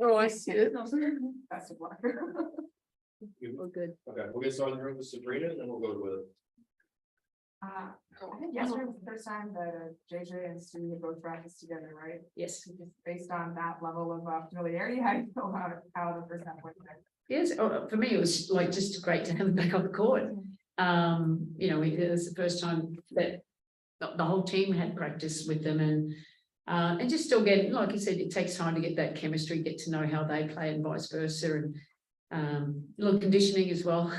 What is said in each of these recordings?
Oh, I see it. Best of luck. Oh, good. Okay, we'll get started here with Sabrina and then we'll go with. I think yesterday was the first time that JJ and Stu had both practiced together, right? Yes. Just based on that level of familiarity, how do you feel about how the first half went? Yes, for me, it was like just great to have him back on the court. You know, it was the first time that the whole team had practice with them, and just still get, like you said, it takes time to get that chemistry, get to know how they play and vice versa, and a little conditioning as well.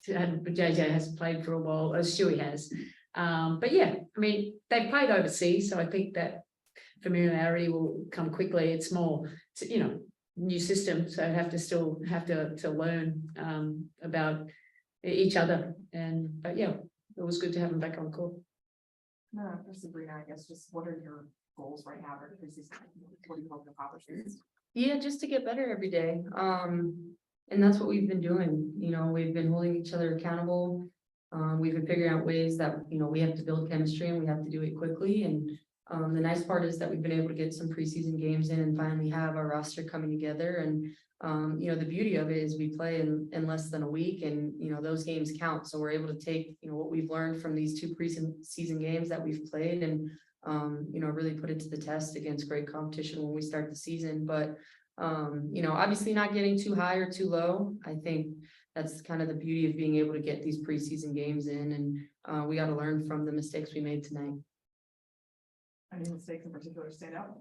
JJ hasn't played for a while, as Stewie has. But yeah, I mean, they've played overseas, so I think that familiarity will come quickly. It's more, you know, new system, so I still have to learn about each other. But yeah, it was good to have them back on court. No, for Sabrina, I guess just what are your goals right now for the preseason? What do you hope to accomplish? Yeah, just to get better every day. And that's what we've been doing. You know, we've been holding each other accountable. We've been figuring out ways that, you know, we have to build chemistry and we have to do it quickly. And the nice part is that we've been able to get some preseason games in and finally have our roster coming together. And, you know, the beauty of it is we play in less than a week, and, you know, those games count. So we're able to take, you know, what we've learned from these two preseason games that we've played and, you know, really put it to the test against great competition when we start the season. But, you know, obviously not getting too high or too low. I think that's kind of the beauty of being able to get these preseason games in, and we got to learn from the mistakes we made tonight. Any mistakes in particular stand out?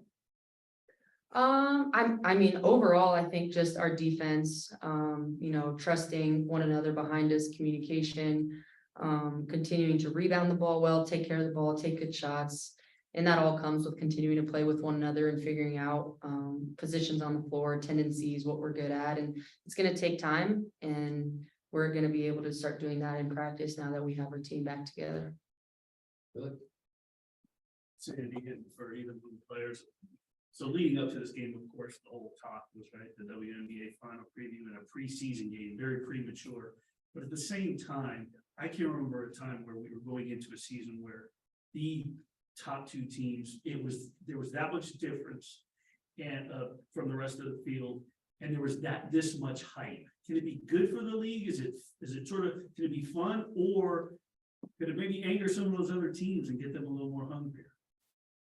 I mean, overall, I think just our defense, you know, trusting one another behind us, communication, continuing to rebound the ball well, take care of the ball, take good shots. And that all comes with continuing to play with one another and figuring out positions on the floor, tendencies, what we're good at. And it's going to take time, and we're going to be able to start doing that in practice now that we have our team back together. Good. Sandy and for even the players. So leading up to this game, of course, the whole talk was right, the WNBA final preview and a preseason game, very premature. But at the same time, I can't remember a time where we were going into a season where the top two teams, there was that much difference and from the rest of the field, and there was this much hype. Can it be good for the league? Is it sort of, can it be fun, or could it maybe anger some of those other teams and get them a little more hungrier?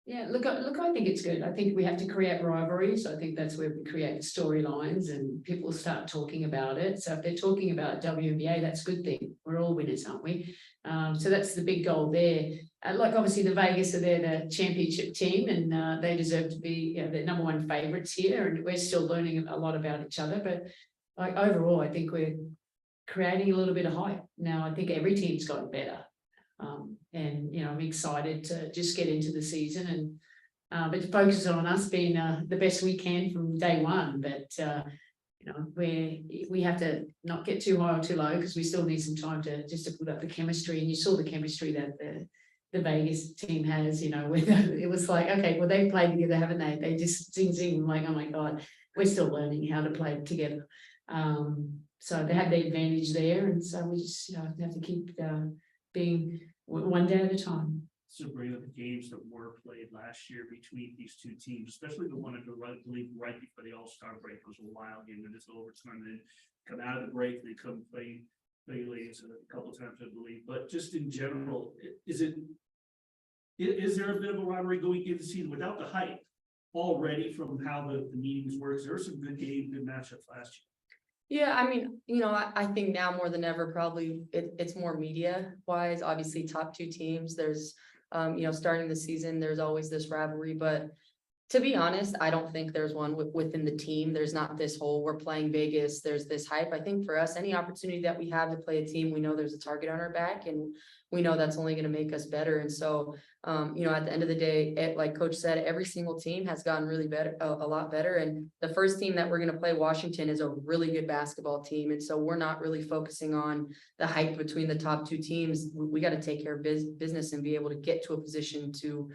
Yeah, look, I think it's good. I think we have to create rivalries. I think that's where we create storylines and people start talking about it. So if they're talking about WNBA, that's a good thing. We're all winners, aren't we? So that's the big goal there. Like obviously the Vegas are the championship team, and they deserve to be, you know, the #1 favorites here. And we're still learning a lot about each other. But like overall, I think we're creating a little bit of hype. Now I think every team's gotten better. And you know, I'm excited to just get into the season and but focus on us being the best we can from day one. But you know, we have to not get too high or too low, because we still need some time to put up the chemistry. And you saw the chemistry that the Vegas team has. You know, it was like, okay, well, they've played together, haven't they? They just zing, like, oh my god, we're still learning how to play together. So they have the advantage there, and so we just, you know, have to keep being one day at a time. Sabrina, the games that were played last year between these two teams, especially the one at the right before the All-Star break, was a wild game. And it's overtime, and then come out of the break, they come play late a couple of times, I believe. But just in general, is there a bit of a rivalry going into the season without the hype already from how the meetings work? There were some good matchups last year. Yeah, I mean, you know, I think now more than ever, probably it's more media wise. Obviously, top two teams, there's, you know, starting the season, there's always this rivalry. But to be honest, I don't think there's one within the team. There's not this whole, we're playing Vegas, there's this hype. I think for us, any opportunity that we have to play a team, we know there's a target on our back, and we know that's only going to make us better. And so, you know, at the end of the day, like Coach said, every single team has gotten really better, a lot better. And the first team that we're going to play, Washington, is a really good basketball team. And so we're not really focusing on the hype between the top two teams. We got to take care of business and be able to get to a position to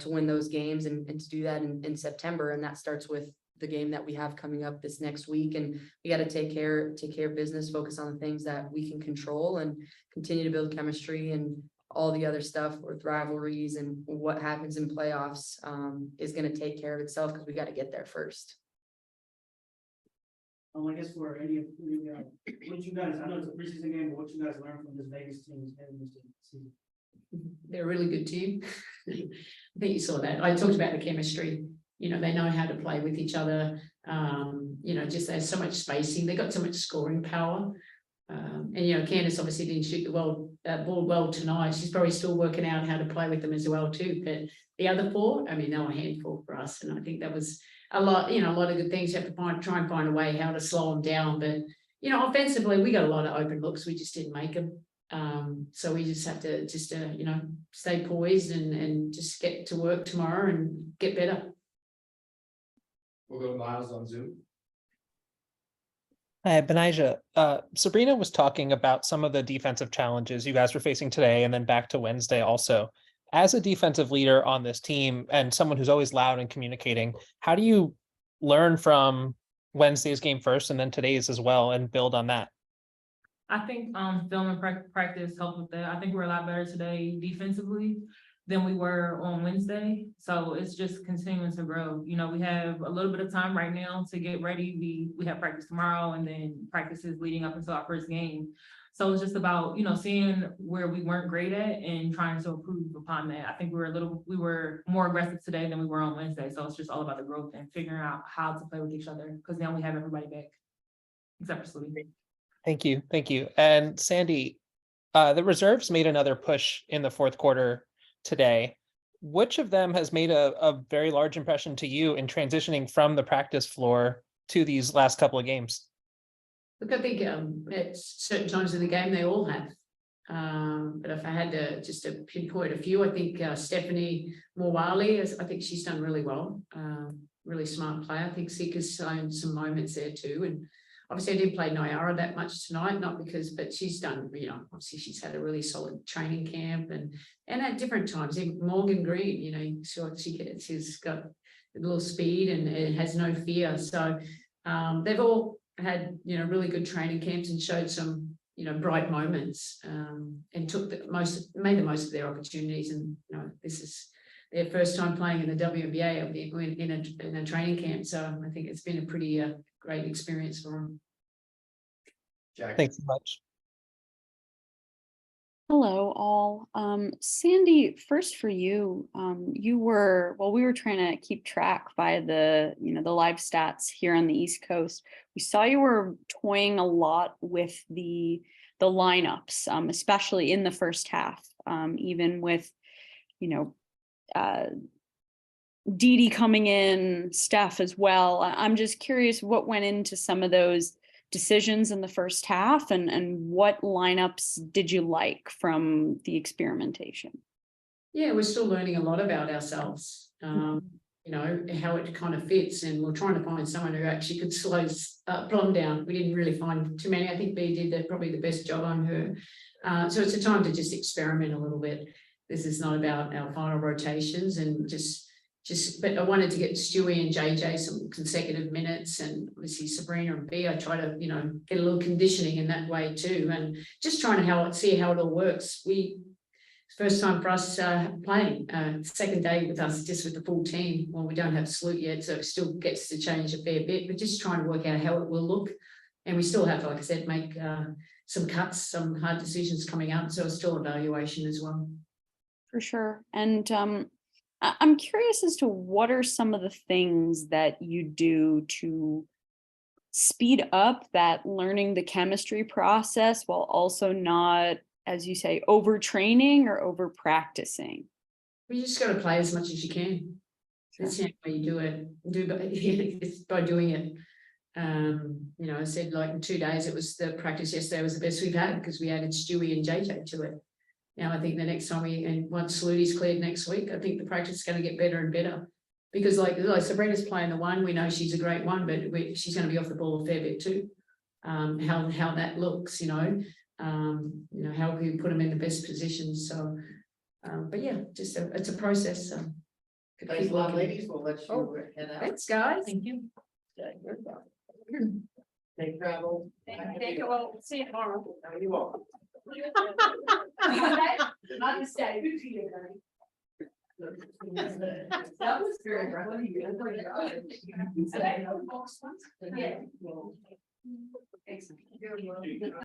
win those games and to do that in September. And that starts with the game that we have coming up this next week. And we got to take care of business, focus on the things that we can control, and continue to build chemistry, and all the other stuff with rivalries and what happens in playoffs is going to take care of itself, because we got to get there first. I guess for any of you, what you guys, I know it's a preseason game, but what you guys learned from this Vegas team heading into the season? They're a really good team. I think you saw that. I talked about the chemistry. You know, they know how to play with each other. You know, just there's so much spacing. They got so much scoring power. And you know, Candice obviously didn't shoot the ball well tonight. She's probably still working out how to play with them as well too. But the other four, I mean, they were a handful for us, and I think that was a lot. You know, a lot of good things. You have to try and find a way how to slow them down. But you know, offensively, we got a lot of open looks. We just didn't make them. So we just have to you know, stay poised and just get to work tomorrow and get better. We'll go to Miles on Zoom. Hi, Betnijah. Sabrina was talking about some of the defensive challenges you guys were facing today and then back to Wednesday also. As a defensive leader on this team and someone who's always loud and communicating, how do you learn from Wednesday's game first and then today's as well and build on that? I think film and practice helped with that. I think we're a lot better today defensively than we were on Wednesday. So it's just continuing to grow. You know, we have a little bit of time right now to get ready. We have practice tomorrow and then practices leading up until our first game. So it's just about, you know, seeing where we weren't great at and trying to improve upon that. I think we were more aggressive today than we were on Wednesday. So it's just all about the growth and figuring out how to play with each other, because now we have everybody back except for Slee. Thank you. Thank you. And Sandy, the reserves made another push in the fourth quarter today. Which of them has made a very large impression to you in transitioning from the practice floor to these last couple of games? Look, I think at certain times of the game they all have. But if I had to pinpoint a few, I think Stephanie Morwali, I think she's done really well. Really smart player. I think Sika's shown some moments there too. And obviously I didn't play Nyara that much tonight, but she's done, you know, obviously she's had a really solid training camp and at different times, even Morgan Green, you know, so she's got a little speed and has no fear. So they've all had, you know, really good training camps and showed some, you know, bright moments and made the most of their opportunities. And, you know, this is their first time playing in the WNBA in a training camp. So I think it's been a pretty great experience for them. Jack. Thanks so much. Hello, all. Sandy, first for you, we were trying to keep track by the live stats here on the East Coast. We saw you were toying a lot with the lineups, especially in the first half, even with, Dee coming in, Steph as well. I'm just curious what went into some of those decisions in the first half and what lineups did you like from the experimentation? Yeah, we're still learning a lot about ourselves, you know, how it kind of fits, and we're trying to find someone who actually could slow Blom down. We didn't really find too many. I think B did probably the best job on her. So it's a time to just experiment a little bit. This is not about our final rotations and but I wanted to get Stewie and JJ some consecutive minutes, and obviously Sabrina and B, I try to, you know, get a little conditioning in that way too, and just trying to see how it all works. First time for us playing, second day with us, just with the full team. Well, we don't have Salute yet, so it still gets to change a fair bit, but just trying to work out how it will look. And we still have, like I said, make some cuts, some hard decisions coming up, so it's still evaluation as well. For sure. And I'm curious as to what are some of the things that you do to speed up that learning the chemistry process while also not, as you say, overtraining or over practicing? You just got to play as much as you can. That's the way you do it. It's by doing it. You know, I said like in 2 days, it was the practice yesterday was the best we've had because we added Stewie and JJ to it. Now, I think the next time once Saluti's cleared next week, I think the practice is going to get better and better. Because like Sabrina's playing the one, we know she's a great one, but she's going to be off the ball a fair bit too. How that looks, you know, how we put them in the best positions. So, but yeah, just it's a process. So. Thanks a lot, ladies. We'll let you head out. Thanks, guys. Thank you. Safe travel. Thank you. Well, see you tomorrow. How are you all? Not to stay. That was very funny. Yeah. Good one.